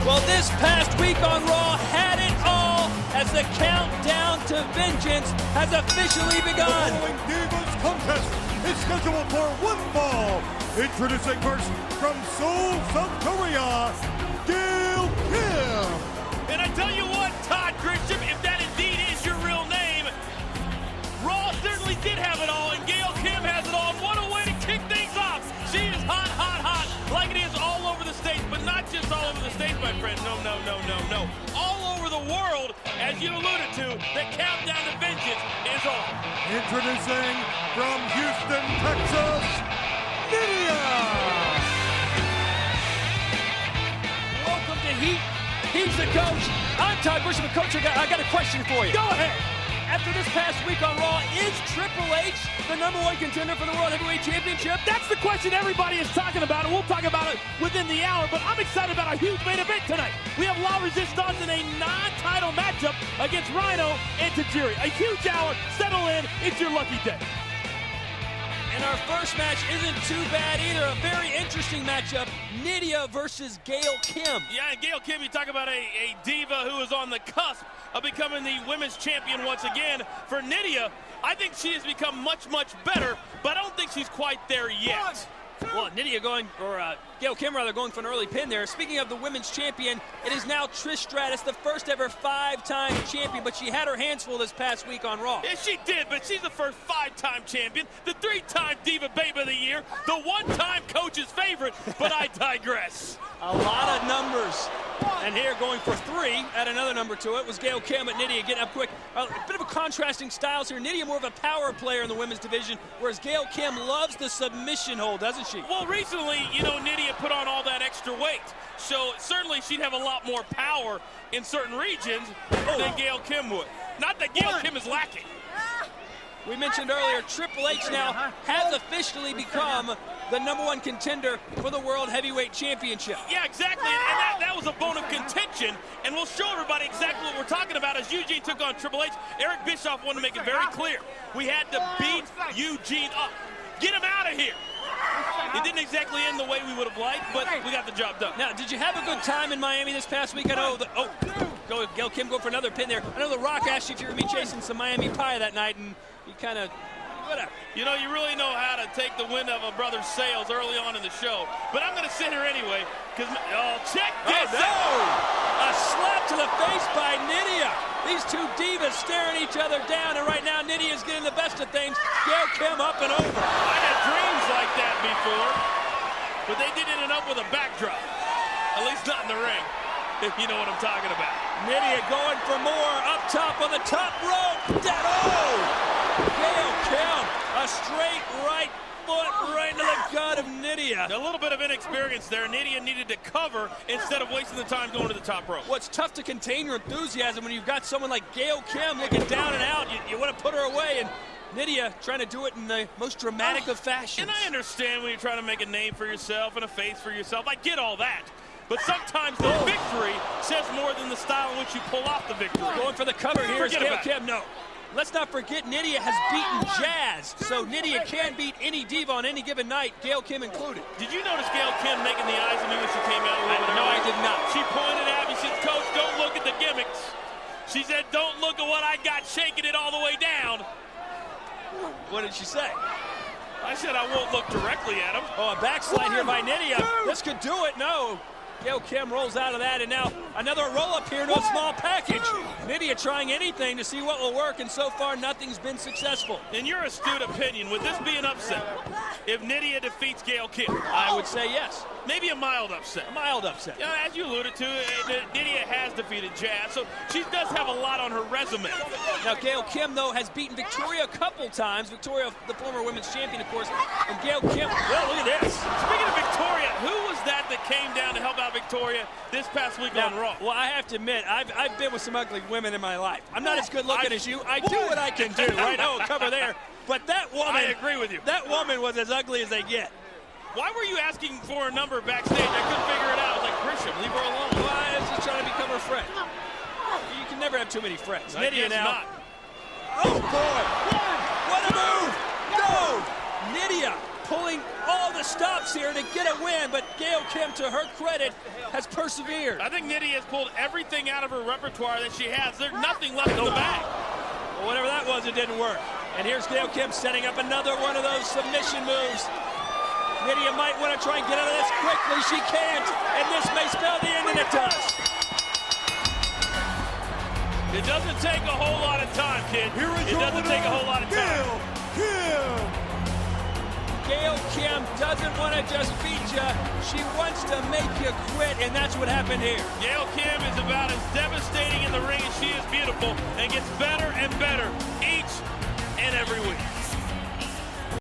Well, this past week on Raw had it all as the countdown to vengeance has officially begun. The following Divas contest is scheduled for one fall. Introducing first from Seoul, South Korea, Gail. And I tell you what, Todd Grisham, if that indeed is your real name, Raw certainly did have it all, and Gail Kim has it all. And what a way to kick things off. She is hot, hot, hot, like it is all over the States, but not just all over the States, my friend. No. All over the world, as you alluded to, the countdown to vengeance is on. Introducing from Houston, Texas, Nidia. Welcome to Heat. He's the coach. I'm Todd Grisham, Coach. I got a question for you. Go ahead. After this past week on Raw, is Triple H the #1 contender for the World Heavyweight Championship? That's the question everybody is talking about, and we'll talk about it within the hour, but I'm excited about a huge main event tonight. We have La Resistance in a non-title matchup against Rhino and Tajiri. A huge hour. Settle in. It's your lucky day. And our first match isn't too bad either. A very interesting matchup. Nidia versus Gail Kim. Yeah, and Gail Kim, you talk about a diva who is on the cusp of becoming the women's champion once again. For Nidia, I think she has become much, much better, but I don't think she's quite there yet. Well, Nidia Gail Kim rather going for an early pin there. Speaking of the women's champion, it is now Trish Stratus, the first ever 5-time champion, but she had her hands full this past week on Raw. Yeah, she did, but she's the first 5-time champion, the 3-time Diva Babe of the Year, the 1-time coach's favorite, but I digress. A lot of numbers. And here going for 3, add another number to it, was Gail Kim, but Nidia getting up quick. A bit of a contrasting styles here. Nidia more of a power player in the women's division, whereas Gail Kim loves the submission hold, doesn't she? Well, recently, Nidia put on all that extra weight. So certainly she'd have a lot more power in certain regions than Gail Kim would. Not that Gail Kim is lacking. We mentioned earlier, Triple H now has officially become the #1 contender for the World Heavyweight Championship. Yeah, exactly, and that was a bone of contention, and we'll show everybody exactly what we're talking about. As Eugene took on Triple H, Eric Bischoff wanted to make it very clear. We had to beat Eugene up. Get him out of here. It didn't exactly end the way we would have liked, but we got the job done. Now, did you have a good time in Miami this past week? I know Gail Kim go for another pin there. I know The Rock asked you if you were going to be chasing some Miami pie that night, and you kind of, whatever. You really know how to take the wind of a brother's sails early on in the show. But I'm going to sit here anyway, because, check this out. A slap to the face by Nidia. These two divas staring each other down, and right now Nidia's getting the best of things. Gail Kim up and over. I had dreams like that before, but they didn't end up with a backdrop. At least not in the ring, if you know what I'm talking about. Nidia going for more, up top on the top rope. Gail Kim, a straight right foot right into the gut of Nidia. A little bit of inexperience there. Nidia needed to cover instead of wasting the time going to the top rope. Well, it's tough to contain your enthusiasm when you've got someone like Gail Kim looking down and out. You want to put her away, and Nidia trying to do it in the most dramatic of fashions. And I understand when you're trying to make a name for yourself and a face for yourself. I get all that. But sometimes the victory says more than the style in which you pull off the victory. Going for the cover here is Gail Kim. No. Let's not forget Nidia has beaten Jazz, so Nidia can beat any diva on any given night, Gail Kim included. Did you notice Gail Kim making the eyes at me when she came out a little bit? No, I did not. She pointed at me, she said, "Coach, don't look at the gimmicks." She said, "Don't look at what I got, shaking it all the way down." What did she say? I said I won't look directly at him. Oh, a backslide here by Nidia. This could do it. No. Gail Kim rolls out of that, and now another roll-up here to a small package. Nidia trying anything to see what will work, and so far nothing's been successful. In your astute opinion, would this be an upset if Nidia defeats Gail Kim? I would say yes. Maybe a mild upset. A mild upset. Yeah, as you alluded to, Nidia has defeated Jazz, so she does have a lot on her resume. Now, Gail Kim, though, has beaten Victoria a couple times. Victoria, the former women's champion, of course. And Gail Kim, well, look at this. Speaking of Victoria, who was that came down to help out Victoria this past week on Raw? Well, I have to admit, I've been with some ugly women in my life. I'm not as good looking as you. I do what I can do, right? Oh, cover there. But that woman, I agree with you. That woman was as ugly as they get. Why were you asking for a number backstage? I couldn't figure it out. I was like, Grisham, leave her alone. Well, I was just trying to become her friend. You can never have too many friends. Nidia now. Not. Oh, boy. What a move. No. Nidia pulling all the stops here to get a win, but Gail Kim, to her credit, has persevered. I think Nidia has pulled everything out of her repertoire that she has. There's nothing left in the bag. Well, whatever that was, it didn't work. And here's Gail Kim setting up another one of those submission moves. Nidia might want to try and get out of this quickly. She can't, and this may spell the end, and it does. It doesn't take a whole lot of time, kid. It doesn't take a whole lot of time. Gail Kim doesn't want to just beat you. She wants to make you quit, and that's what happened here. Gail Kim is about as devastating in the ring as she is beautiful, and gets better and better each and every week.